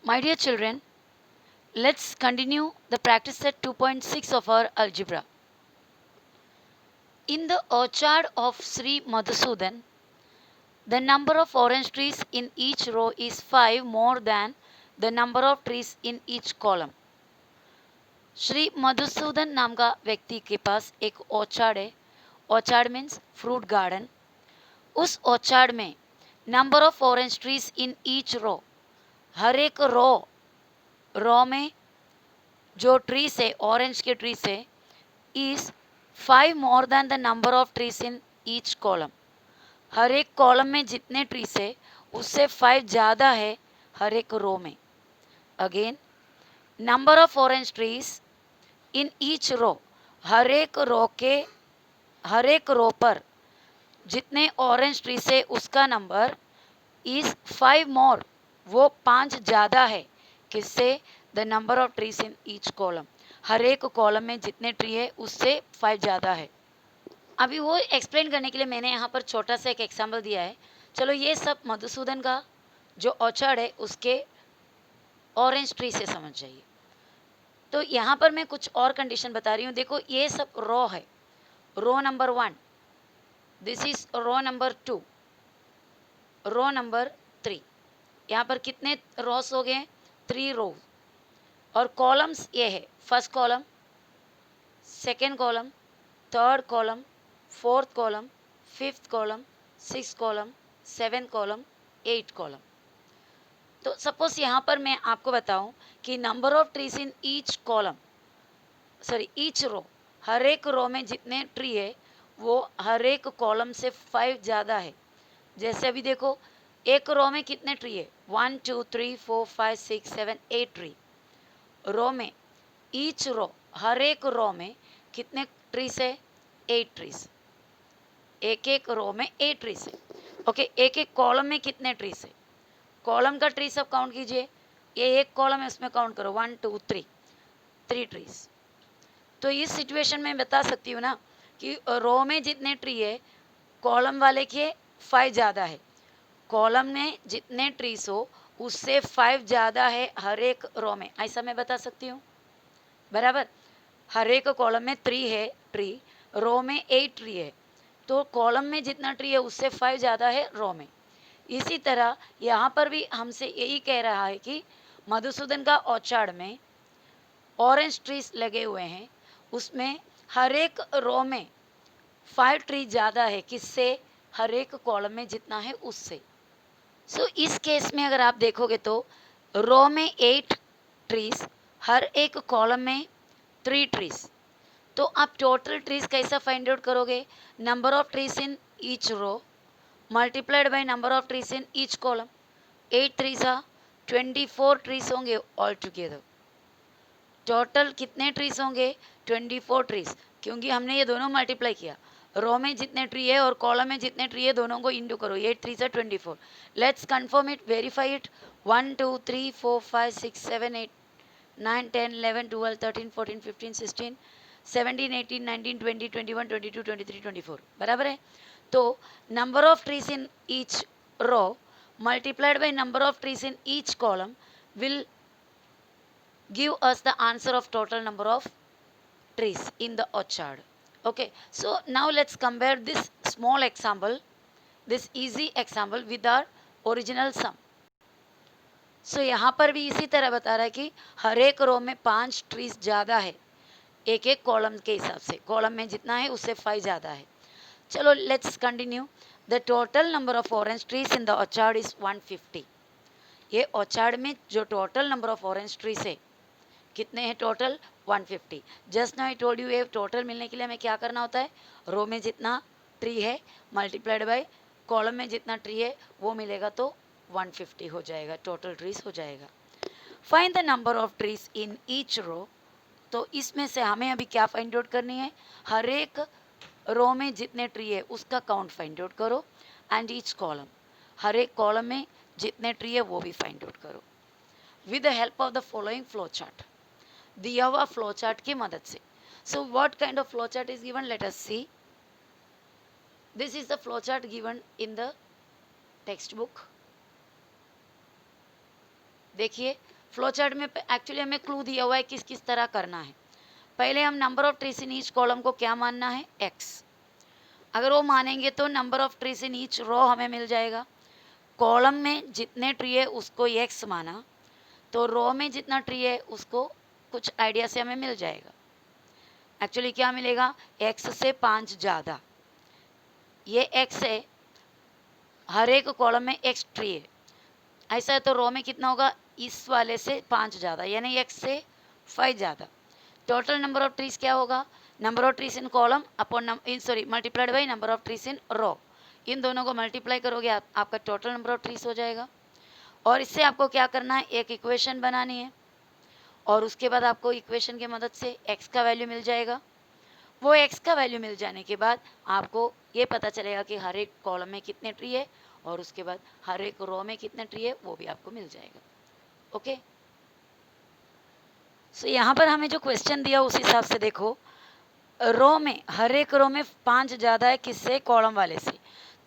My dear children, let's continue the practice set 2.6 of our algebra. In the orchard of Sri Madhusudan, the number of orange trees in each row is 5 more than the number of trees in each column. Shri Madhusudan नाम का व्यक्ति के पास एक orchard है. Orchard means fruit garden. उस orchard में number of orange trees in each row, हर एक रो में जो ट्रीज है, ऑरेंज के ट्रीज है, is 5 more than the number of trees in each column. हर एक कॉलम में जितने ट्रीज है उससे 5 ज़्यादा है हर एक रो में. Again, number of orange trees in each row, हर एक रो पर जितने ऑरेंज ट्रीज है उसका नंबर इज 5 मोर, वो 5 ज़्यादा है किससे? The number of trees in each column. हर एक कॉलम में जितने ट्री है उससे 5 ज़्यादा है. अभी वो एक्सप्लेन करने के लिए मैंने यहाँ पर छोटा सा एक एग्जाम्पल दिया है. चलो, ये सब मधुसूदन का जो ऑर्चर्ड है उसके ऑरेंज ट्री से समझ जाइए. तो यहाँ पर मैं कुछ और कंडीशन बता रही हूँ. देखो, ये सब रो है. Row number 1, this is row number 2, row number 3. यहाँ पर कितने रोस हो गए? 3 रो. और कॉलम्स ये है: first column, second column, third column, fourth column, fifth column, six column, seventh column, 8 column. तो सपोज यहाँ पर मैं आपको बताऊं कि number of trees in each column, sorry each row, हर एक रो में जितने ट्री है वो हर एक कॉलम से 5 ज़्यादा है. जैसे अभी देखो, एक रो में कितने ट्री है? 1 2 3 4 5 6 7 8 ट्री. रो में, ईच रो, हर एक रो में कितने ट्रीज है? 8 ट्रीज. एक एक रो में 8 ट्रीज है. ओके, एक एक कॉलम में कितने ट्रीज है? कॉलम का ट्री सब काउंट कीजिए. ये एक कॉलम है, उसमें काउंट करो 1 2 3, 3 ट्रीज. तो इस सिचुएशन में बता सकती हूँ ना कि रो में जितने ट्री है कॉलम वाले के 5 ज़्यादा है. कॉलम में जितने ट्रीज हो उससे 5 ज़्यादा है हर एक रो में. ऐसा मैं बता सकती हूँ, बराबर. हर एक कॉलम में 3 है ट्री, रो में 8 ट्री है, तो कॉलम में जितना ट्री है उससे 5 ज़्यादा है रो में. इसी तरह यहाँ पर भी हमसे यही कह रहा है कि मधुसूदन का ऑर्चार्ड में ऑरेंज ट्रीज लगे हुए हैं, उसमें हर एक रो में 5 ट्री ज़्यादा है किससे? हर एक कॉलम में जितना है उससे. सो इस केस में अगर आप देखोगे तो रो में 8 ट्रीज, हर एक कॉलम में 3 ट्रीज. तो आप टोटल ट्रीज कैसा फाइंड आउट करोगे? Number of trees in each row multiplied by number of trees in each column. 8 trees 24 trees होंगे ऑल टुगेदर. टोटल कितने ट्रीज होंगे? 24 ट्रीज, क्योंकि हमने ये दोनों मल्टीप्लाई किया. रो में जितने ट्री है और कॉलम में जितने ट्री है दोनों को इंटू करो. 8 3 24. Let's confirm it, verify it. 1 2 3 4 5 6 7 8 9 10 11 12 13 14 15 16 17 18 19 20 21 22 23 24. बराबर है. तो number of trees in each row multiplied by number of trees in each column will give us the answer of total number of trees in the orchard. Okay, so now let's compare this small example, this easy example with our original sum. So यहाँ पर भी इसी तरह बता रहा है कि हर एक रो में 5 ट्रीज ज़्यादा है एक एक कॉलम के हिसाब से. कॉलम में जितना है उससे 5 ज़्यादा है. चलो, let's continue. The total number of orange trees in the orchard is 150. ये ऑर्चार्ड में जो total number of orange trees है कितने हैं? Total 150. Just now I told you, ये टोटल मिलने के लिए हमें क्या करना होता है? रो में जितना ट्री है मल्टीप्लाइड बाय कॉलम में जितना ट्री है वो मिलेगा तो 150 हो जाएगा, टोटल ट्रीज हो जाएगा. Find the number of trees in each row. तो इसमें से हमें अभी क्या फाइंड आउट करनी है? हर एक रो में जितने ट्री है उसका काउंट फाइंड आउट करो. एंड ईच कॉलम, हर एक कॉलम में जितने ट्री है वो भी फाइंड आउट करो with the help of the following flow chart. दिया हुआ फ्लो चार्ट की मदद से. So what kind of flow chart is given? Let us see. This is the flow chart given in the text book. देखिए flow chart में actually हमें clue दिया हुआ है किस किस तरह करना है। पहले हम number of trees in each column को क्या मानना है, एक्स। अगर वो मानेंगे तो number of trees in each row हमें मिल जाएगा। कॉलम में जितने ट्री है उसको एक्स माना, तो रो में जितना ट्री है उसको कुछ आइडिया से हमें मिल जाएगा। एक्चुअली क्या मिलेगा, एक्स से 5 ज़्यादा, ये एक्स है, हर एक कॉलम में एक्स ट्री है। ऐसा है तो रो में कितना होगा, इस वाले से 5 ज़्यादा, यानी एक्स से 5 ज़्यादा। टोटल नंबर ऑफ ट्रीज क्या होगा, number of trees in column upon multiplied by number of trees in row. इन दोनों को मल्टीप्लाई करोगे आपका टोटल नंबर ऑफ ट्रीज हो जाएगा। और इससे आपको क्या करना है, एक इक्वेशन बनानी है, और उसके बाद आपको इक्वेशन की मदद से एक्स का वैल्यू मिल जाएगा। वो एक्स का वैल्यू मिल जाने के बाद आपको ये पता चलेगा कि हर एक कॉलम में कितने ट्री है, और उसके बाद हर एक रो में कितने ट्री है वो भी आपको मिल जाएगा। ओके, सो यहाँ पर हमें जो क्वेश्चन दिया उस हिसाब से देखो, रो में हर एक रो में 5 ज़्यादा है, किससे, कॉलम वाले से।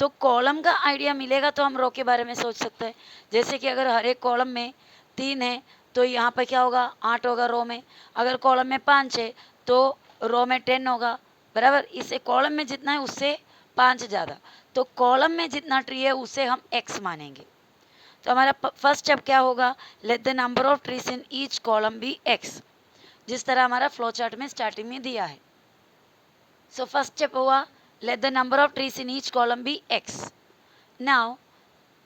तो कॉलम का आइडिया मिलेगा तो हम रो के बारे में सोच सकते हैं। जैसे कि अगर हर एक कॉलम में 3 है तो यहाँ पर क्या होगा, 8 होगा रो में। अगर कॉलम में 5 है तो रो में 10 होगा, बराबर। इसे कॉलम में जितना है उससे 5 ज़्यादा, तो कॉलम में जितना ट्री है उसे हम एक्स मानेंगे। तो हमारा फर्स्ट स्टेप क्या होगा, let the number of trees in each column be X, जिस तरह हमारा फ्लो चार्ट में स्टार्टिंग में दिया है। सो फर्स्ट स्टेप हुआ, let the number of trees in each column be X. Now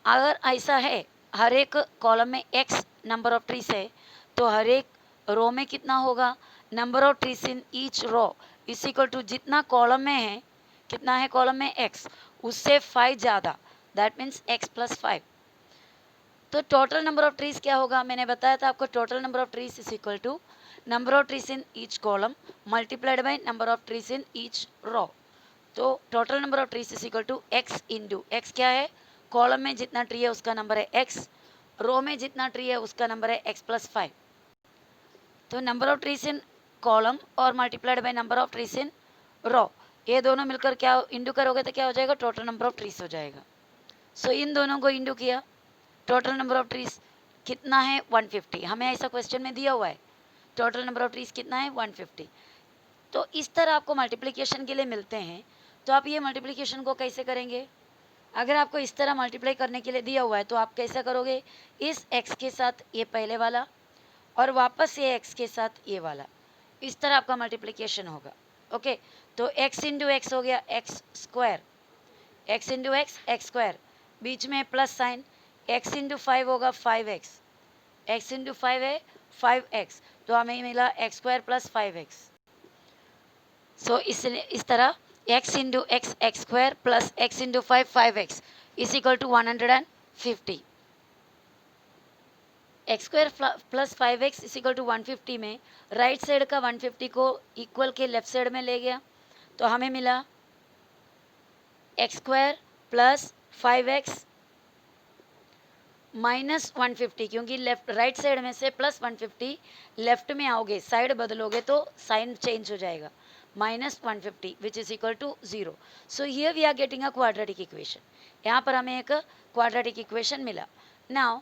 अगर ऐसा है, हर एक कॉलम में एक्स नंबर ऑफ ट्रीज है, तो हर एक रो में कितना होगा, number of trees in each row is equal to जितना कॉलम में है, कितना है कॉलम में एक्स, उससे 5 ज़्यादा, दैट मीन्स एक्स प्लस 5। तो टोटल नंबर ऑफ ट्रीज क्या होगा, मैंने बताया था आपको, total number of trees is equal to number of trees in each column multiplied by number of trees in each row. तो total number of trees is equal to x into x क्या है, column में जितना tree है उसका number है x, रो में जितना ट्री है उसका नंबर है एक्स प्लस 5। तो number of trees in column और multiplied by number of trees in row, ये दोनों मिलकर क्या इंटू करोगे तो क्या हो जाएगा, टोटल नंबर ऑफ ट्रीज हो जाएगा। सो इन दोनों को इंटू किया, टोटल नंबर ऑफ ट्रीज कितना है 150, हमें ऐसा क्वेश्चन में दिया हुआ है। टोटल नंबर ऑफ ट्रीज कितना है 150। तो इस तरह आपको मल्टीप्लिकेशन के लिए मिलते हैं। तो आप ये मल्टीप्लिकेशन को कैसे करेंगे, अगर आपको इस तरह मल्टीप्लाई करने के लिए दिया हुआ है तो आप कैसा करोगे, इस x के साथ ये पहले वाला और वापस ये x के साथ ये वाला, इस तरह आपका मल्टीप्लिकेशन होगा। ओके, तो x इंटू एक्स हो गया x square, x into x square, बीच में प्लस साइन, x इंटू 5 होगा 5x, x इंटू 5 है 5x, तो हमें मिला एक्स स्क्वायर प्लस 5x। सो इसलिए इस तरह x into x square plus x into 5 5x is equal to 150। X square plus 5x is equal to 150 में राइट साइड का 150 को इक्वल के लेफ्ट साइड में ले गया, तो हमें मिला x square plus 5x minus 150, क्योंकि लेफ्ट राइट साइड में से प्लस 150 लेफ्ट में आओगे, साइड बदलोगे तो साइन चेंज हो जाएगा, minus 150 which is equal to 0। So here we are getting a quadratic equation, यहाँ पर हमें एक क्वाड्रेटिक इक्वेशन मिला। Now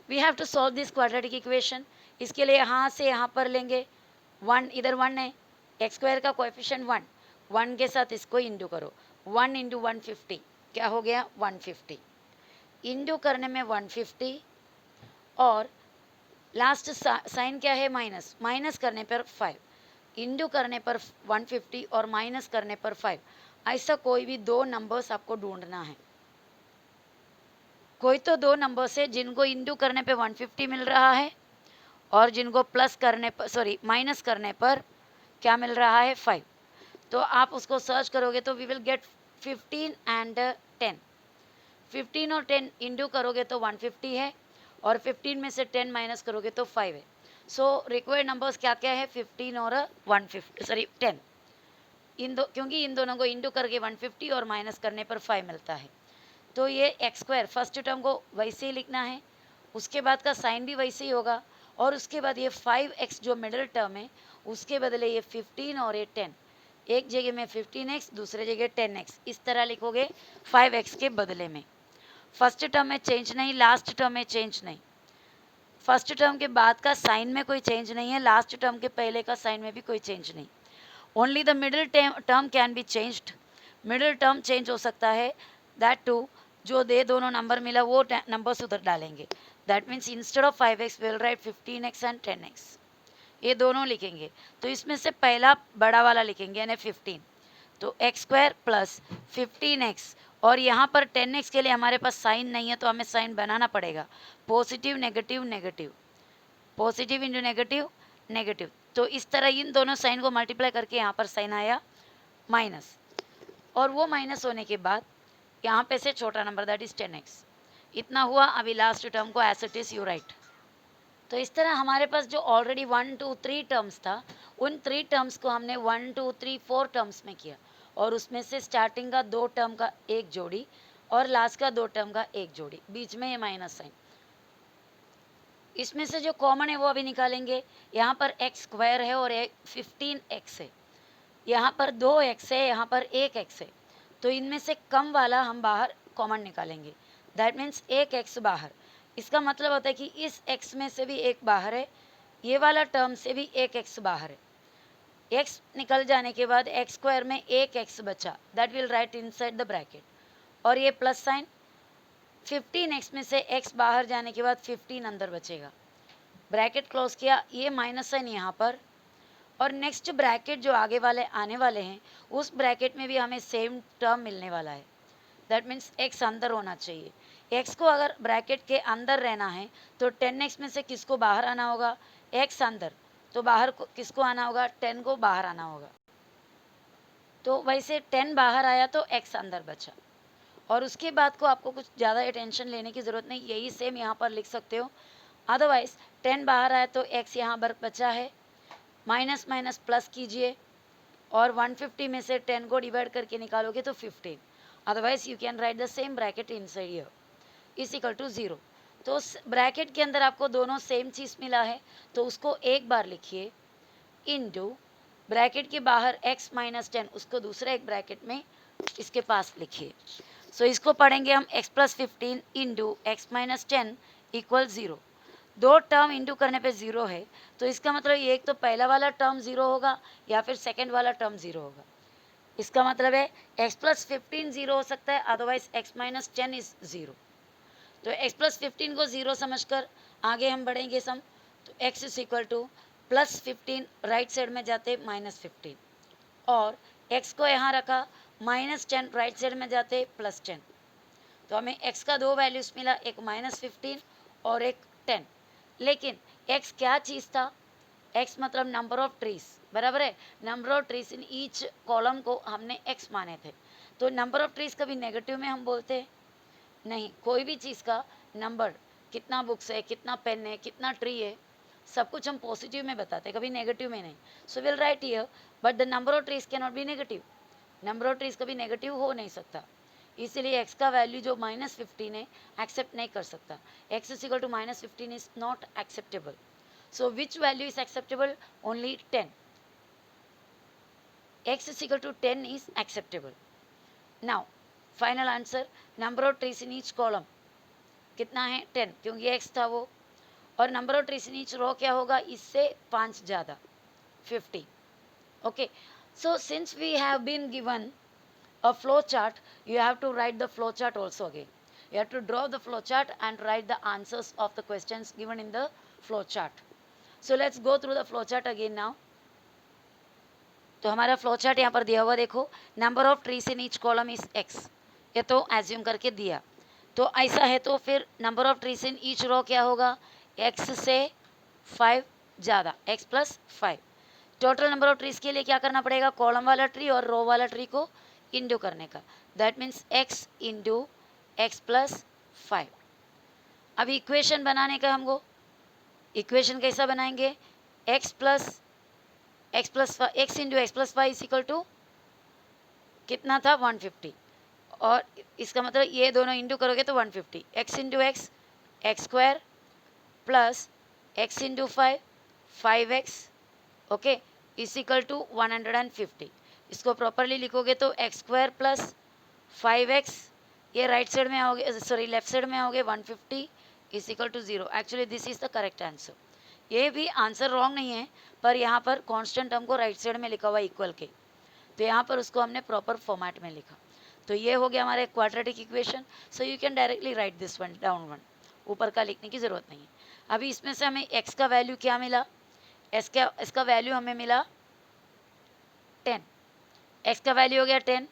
we have to solve this quadratic equation. इसके लिए यहाँ से यहाँ पर लेंगे 1, इधर 1 है, एक्स स्क्वायर का कोएफिशिएंट 1, 1 के साथ इसको इंटू करो, 1 इंटू 150 क्या हो गया 150, इंटू करने में 150 और लास्ट साइन क्या है माइनस, माइनस करने पर 5, इंटू करने पर 150 और माइनस करने पर 5। ऐसा कोई भी दो नंबर्स आपको ढूंढना है, कोई तो दो नंबर्स है जिनको इंटू करने पे 150 मिल रहा है और जिनको प्लस करने पर सॉरी माइनस करने पर क्या मिल रहा है 5। तो आप उसको सर्च करोगे तो वी विल गेट 15 एंड 10, 15 और 10 इंटू करोगे तो 150 है और 15 में से 10 माइनस करोगे तो 5 है। सो रिक्वायर्ड नंबर्स क्या क्या है 15 और 150 सॉरी 10, क्योंकि इन दोनों को इंटू करके 150 और माइनस करने पर 5 मिलता है। तो ये एक्स स्क्वायर फर्स्ट टर्म को वैसे ही लिखना है, उसके बाद का साइन भी वैसे ही होगा, और उसके बाद ये 5x जो मिडिल टर्म है उसके बदले ये 15 और ये 10, एक जगह में 15x दूसरे जगह 10x, इस तरह लिखोगे 5x के बदले में। फर्स्ट टर्म में चेंज नहीं, लास्ट टर्म में चेंज नहीं। फर्स्ट टर्म के बाद का साइन में कोई चेंज नहीं है, लास्ट टर्म के पहले का साइन में भी कोई चेंज नहीं. Only the middle term can be changed. Middle term change हो सकता है, दैट टू जो दे दोनों नंबर मिला वो नंबर्स उधर डालेंगे. That means instead of 5x will write 15x and 10x. ये दोनों लिखेंगे. तो इसमें से पहला बड़ा वाला लिखेंगे यानी 15. तो एक्स स्क्वायर प्लस 15x, और यहाँ पर 10x के लिए हमारे पास साइन नहीं है तो हमें साइन बनाना पड़ेगा. Positive negative negative, positive into negative negative. तो इस तरह इन दोनों साइन को मल्टीप्लाई करके यहाँ पर साइन आया माइनस, और वो माइनस होने के बाद यहाँ पे से छोटा नंबर दैट इज 10x. इतना हुआ. अभी लास्ट टर्म को as it is you write. तो इस तरह हमारे पास जो ऑलरेडी 1 2 3 टर्म्स था, उन 3 टर्म्स को हमने 1 2 3 4 टर्म्स में किया, और उसमें से स्टार्टिंग का 2 टर्म का एक जोड़ी और लास्ट का 2 टर्म का एक जोड़ी, बीच में ये माइनस साइन. इसमें से जो कॉमन है वो अभी निकालेंगे. यहाँ पर एक्स स्क्वायर है और 15x है, यहाँ पर 2x है, यहाँ पर 1x है. तो इनमें से कम वाला हम बाहर कॉमन निकालेंगे. दैट मीन्स 1x बाहर. इसका मतलब होता है कि इस x में से भी एक बाहर है, ये वाला टर्म से भी 1x बाहर है. x निकल जाने के बाद एक्स स्क्वायर में 1x बचा, that will write inside the bracket. और ये प्लस साइन. 15x में से x बाहर जाने के बाद 15 अंदर बचेगा. ब्रैकेट क्लोज किया. ये माइनस साइन यहाँ पर, और नेक्स्ट ब्रैकेट जो आगे वाले आने वाले हैं उस ब्रैकेट में भी हमें सेम टर्म मिलने वाला है. दैट मीन्स x अंदर होना चाहिए. x को अगर ब्रैकेट के अंदर रहना है तो 10x में से किसको बाहर आना होगा? x अंदर. तो बाहर किसको आना होगा? 10 को बाहर आना होगा. तो वैसे 10 बाहर आया तो x अंदर बचा. और उसके बाद को आपको कुछ ज़्यादा टेंशन लेने की ज़रूरत नहीं, यही सेम यहाँ पर लिख सकते हो. अदरवाइज 10 बाहर आया तो x यहाँ पर बचा है, माइनस माइनस प्लस कीजिए, और 150 में से 10 को डिवाइड करके निकालोगे तो 15. Otherwise you can write the same bracket inside here is equal to 0. तो ब्रैकेट के अंदर आपको दोनों सेम चीज़ मिला है तो उसको एक बार लिखिए, इनटू ब्रैकेट के बाहर x माइनस 10 उसको दूसरे एक ब्रैकेट में इसके पास लिखिए. सो इसको पढ़ेंगे हम x plus 15 into x minus 10 equal 0. दो टर्म इंटू करने पे 0 है, तो इसका मतलब ये एक तो पहला वाला टर्म 0 होगा या फिर सेकेंड वाला टर्म 0 होगा. इसका मतलब है x प्लस 15 0 हो सकता है, अदरवाइज x माइनस 10 इज 0. तो x प्लस 15 को 0 समझकर आगे हम बढ़ेंगे सम. तो x is equal two plus 15 right side में जाते माइनस 15, और x को यहाँ रखा माइनस 10 राइट साइड में जाते प्लस 10. तो हमें x का दो वैल्यूज़ मिला, एक माइनस 15 और एक 10. लेकिन x क्या चीज़ था? x मतलब नंबर ऑफ ट्रीज, बराबर है. Number of trees in each column को हमने x माने थे. तो नंबर ऑफ ट्रीज कभी नेगेटिव में हम बोलते हैं नहीं. कोई भी चीज़ का नंबर, कितना बुक्स है, कितना पेन है, कितना ट्री है, सब कुछ हम पॉजिटिव में बताते हैं, कभी नेगेटिव में नहीं. So will write here, but the number of trees can not be negative. Number of trees कभी नेगेटिव हो नहीं सकता, इसीलिए x का वैल्यू जो माइनस 15 है एक्सेप्ट नहीं कर सकता. x is equal to minus 15 is not acceptable. So which value is acceptable? Only 10. X is equal to 10 is acceptable. Now final answer, number of trees in each column कितना है? 10, क्योंकि x था वो. और number of trees in each row क्या होगा? इससे 5 ज़्यादा, 50. Okay, so since we have been given a flow chart, you have to write the flow chart also again. You have to draw the flow chart and write the answers of the questions given in the flow chart. So let's go through the flow chart again now. तो हमारा flow chart यहाँ पर दिया हुआ देखो. Number of trees in each column is x, ये तो assume करके दिया. तो ऐसा है तो फिर number of trees in each row क्या होगा? x से 5 ज़्यादा, x plus 5. Total number of trees के लिए क्या करना पड़ेगा? कॉलम वाला ट्री और रो वाला ट्री को इंटू करने का. That means x into X plus 5. अभी इक्वेशन बनाने का हमको. इक्वेशन कैसा बनाएंगे? x into X plus 5 is equal to कितना था? 150. और इसका मतलब ये दोनों इंटू करोगे तो 150. x into X, X square plus x into 5, 5x, okay, is equal to 150. इसको प्रॉपरली लिखोगे तो एक्स स्क्वायर प्लस 5x, ये राइट साइड में आओगे, सॉरी लेफ्ट साइड में आओगे 150 is equal to 0. Actually this is the correct answer. ये भी आंसर रॉन्ग नहीं है, पर यहाँ पर कांस्टेंट हमको राइट साइड में लिखा हुआ इक्वल के, तो यहाँ पर उसको हमने प्रॉपर फॉर्मेट में लिखा. तो ये हो गया हमारे quadratic equation. So you can directly right this one down one, ऊपर का लिखने की ज़रूरत नहीं है. अभी इसमें से हमें x का वैल्यू क्या मिला, इसका वैल्यू हमें मिला 10. x का वैल्यू हो गया 10.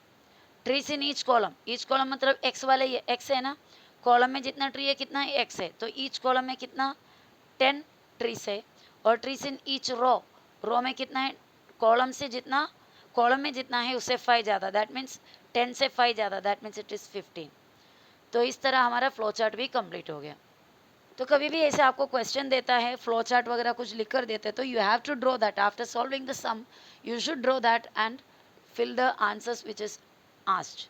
ट्रीज इन ईच कॉलम मतलब x वाले ये x है ना, कॉलम में जितना ट्री है कितना है x है, तो ईच कॉलम में कितना 10 ट्रीज है. और ट्रीज इन ईच रो में कितना है, कॉलम में जितना है उससे 5 ज़्यादा, दैट मीन्स 10 से 5 ज़्यादा, दैट मीन्स इट इज़ 15. तो इस तरह हमारा फ्लो चार्ट भी कंप्लीट हो गया. तो कभी भी ऐसे आपको क्वेश्चन देता है, फ्लो चार्ट वगैरह कुछ लिख कर देते, तो you have to draw that after solving the sum, you should draw that and fill the answers which is asked.